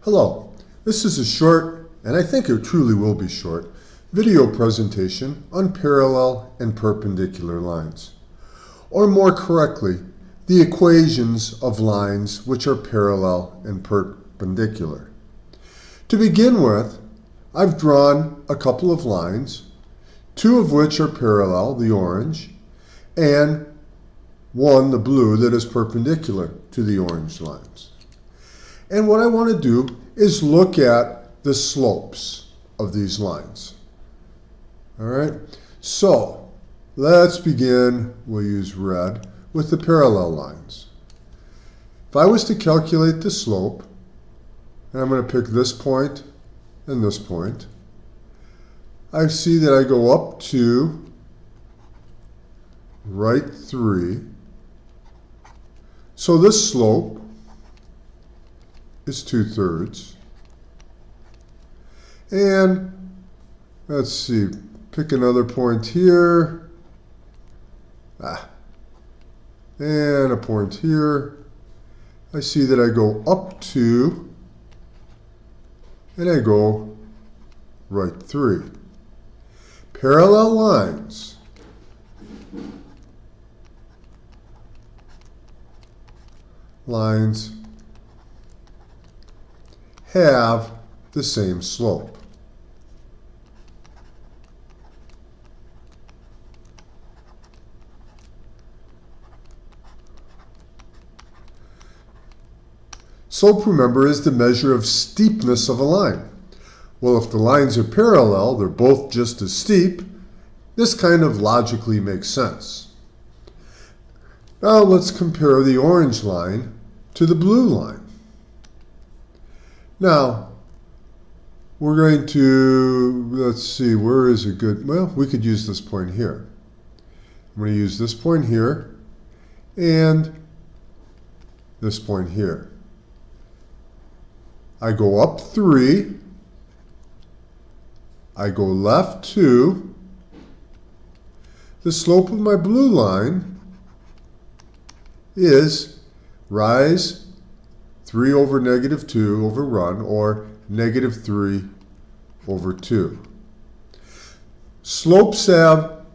Hello, this is a short, and I think it truly will be short, video presentation on parallel and perpendicular lines. Or more correctly, the equations of lines which are parallel and perpendicular. To begin with, I've drawn a couple of lines, two of which are parallel, the orange, and one, the blue, that is perpendicular to the orange lines. And what I want to do is look at the slopes of these lines. All right, so let's begin, we'll use red, with the parallel lines. If I was to calculate the slope, and I'm going to pick this point and this point, I see that I go up to right 3. So this slope is 2/3. And let's see, pick another point here. And a point here. I see that I go up 2 and I go right 3. Parallel lines. Lines have the same slope. Slope, remember, is the measure of steepness of a line. Well, if the lines are parallel, they're both just as steep, this kind of logically makes sense. Now let's compare the orange line to the blue line. Now, we're going to, let's see, where is a good, well, we could use this point here. I'm going to use this point here and this point here. I go up 3, I go left 2. The slope of my blue line is rise 3 over negative 2 over run, or negative 3 over 2. Slopes have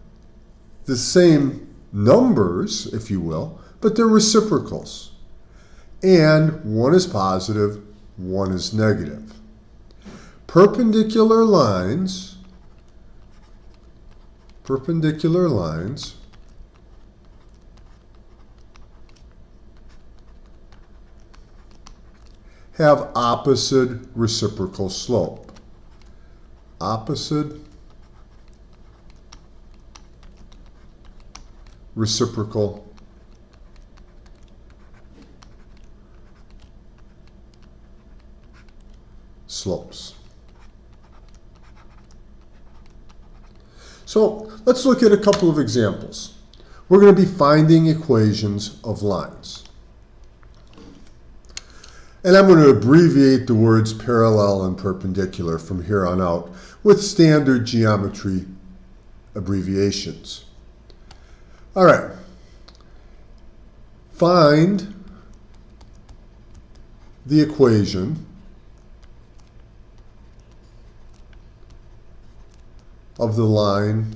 the same numbers, if you will, but they're reciprocals. And one is positive, one is negative. Perpendicular lines have opposite reciprocal slope. Opposite reciprocal slopes. So let's look at a couple of examples. We're going to be finding equations of lines. And I'm going to abbreviate the words parallel and perpendicular from here on out with standard geometry abbreviations. All right. Find the equation of the line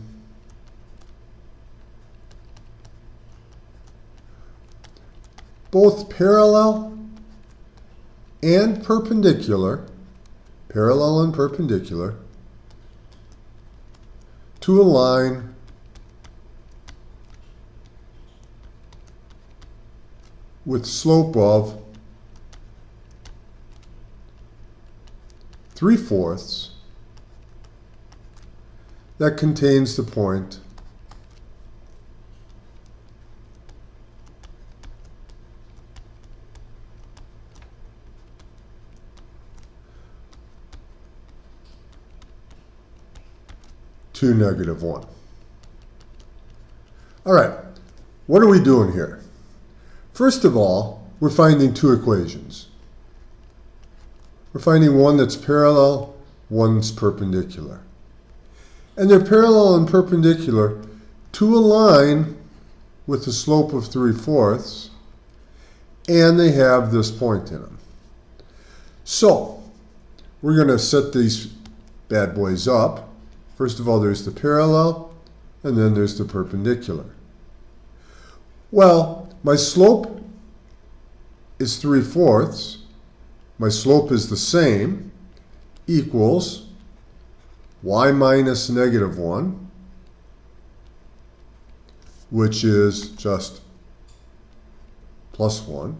both parallel and perpendicular, parallel and perpendicular, to a line with slope of 3/4 that contains the point to negative 1. All right, what are we doing here? First of all, we're finding two equations. We're finding one that's parallel, one's perpendicular. And they're parallel and perpendicular to a line with a slope of 3/4, and they have this point in them. So we're going to set these bad boys up. First of all, there's the parallel, and then there's the perpendicular. Well, my slope is 3/4. My slope is the same, equals y minus -1, which is just +1,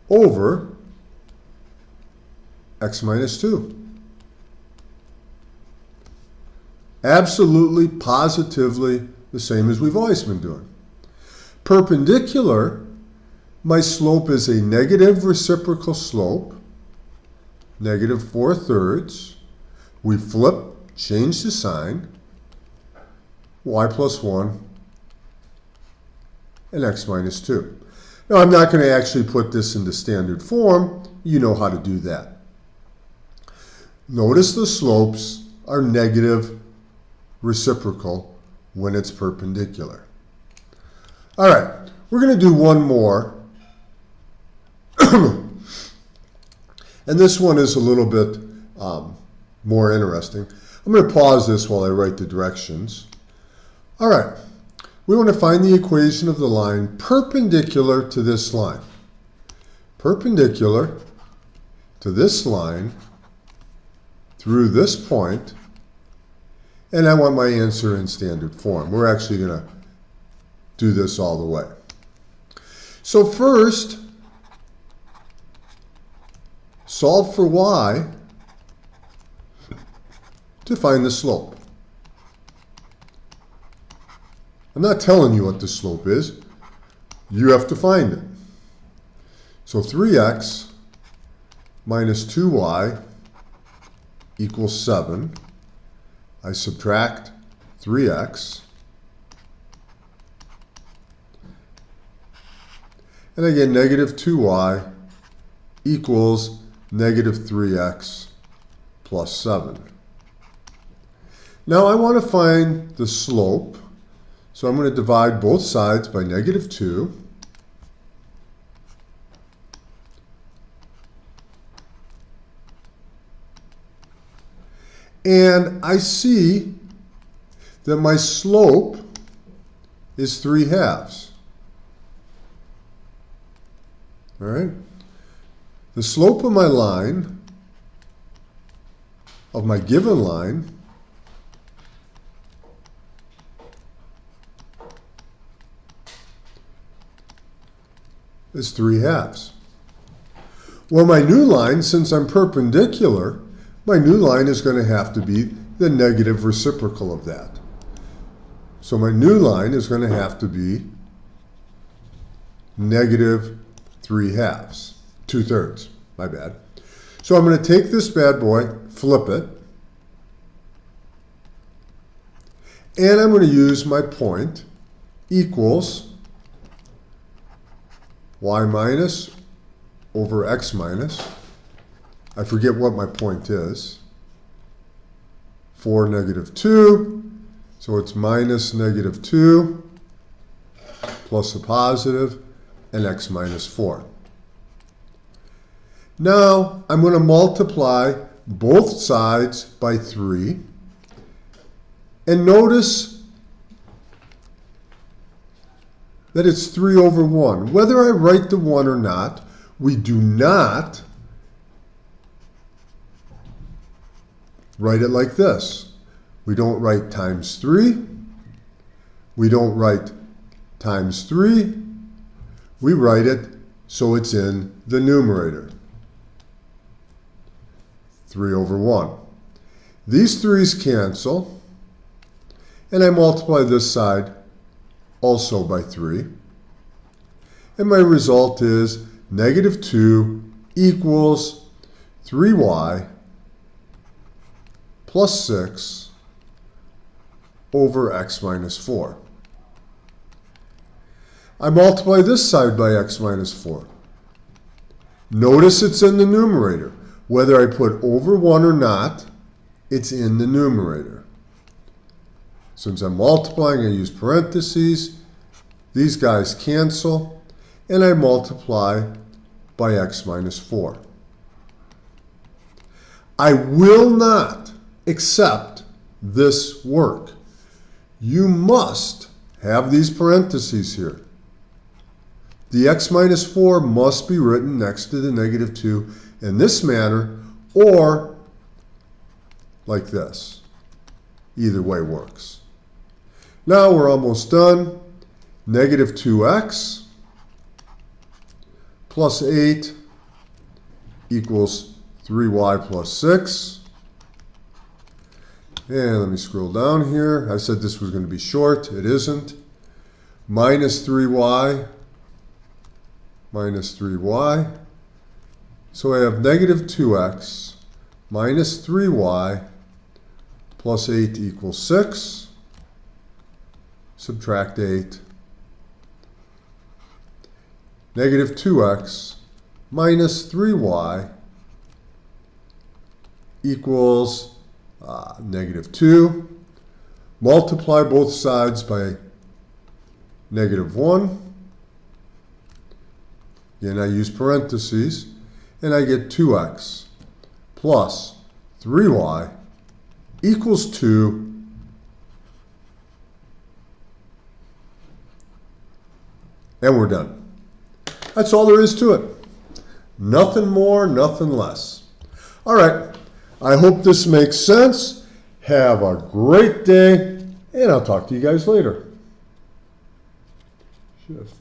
over x minus 2. Absolutely, positively the same as we've always been doing. Perpendicular, my slope is a negative reciprocal slope, -4/3. We flip, change the sign, y plus 1 and x minus 2. Now, I'm not going to actually put this into standard form. You know how to do that. Notice the slopes are negative reciprocal when it's perpendicular. All right, we're going to do one more. And this one is a little bit more interesting. I'm going to pause this while I write the directions. All right, we want to find the equation of the line perpendicular to this line. Perpendicular to this line through this point, and I want my answer in standard form. We're actually going to do this all the way. So first, solve for y to find the slope. I'm not telling you what the slope is. You have to find it. So 3x minus 2y equals 7. I subtract 3x. And I get -2y equals -3x plus 7. Now I want to find the slope. So I'm going to divide both sides by -2. And I see that my slope is 3/2. All right? The slope of my line, of my given line, is 3/2. Well, my new line, since I'm perpendicular, my new line is going to have to be the negative reciprocal of that. So my new line is going to have to be -3/2, 2/3, my bad. So I'm going to take this bad boy, flip it, and I'm going to use my point equals y minus over x minus. I forget what my point is. 4 -2. So it's minus -2 plus a positive and x minus 4. Now I'm going to multiply both sides by 3. And notice that it's 3/1. Whether I write the 1 or not, we do not write it like this. We don't write times 3. We don't write times 3. We write it so it's in the numerator. 3/1. These 3's cancel, and I multiply this side also by 3. And my result is -2 equals 3y plus 6 over x minus 4. I multiply this side by x minus 4. Notice it's in the numerator. Whether I put over 1 or not, it's in the numerator. Since I'm multiplying, I use parentheses. These guys cancel, and I multiply by x minus 4. I will not accept this work. You must have these parentheses here. The x minus 4 must be written next to the negative 2 in this manner or like this. Either way works. Now we're almost done. Negative 2x plus 8 equals 3y plus 6. And let me scroll down here. I said this was going to be short. It isn't. Minus 3y minus 3y. So I have negative 2x minus 3y plus 8 equals 6. Subtract 8. Negative 2x minus 3y equals negative 2. Multiply both sides by negative 1. Again, I use parentheses, and I get 2x plus 3y equals 2. And we're done. That's all there is to it. Nothing more, nothing less. All right. I hope this makes sense. Have a great day, and I'll talk to you guys later. Shift.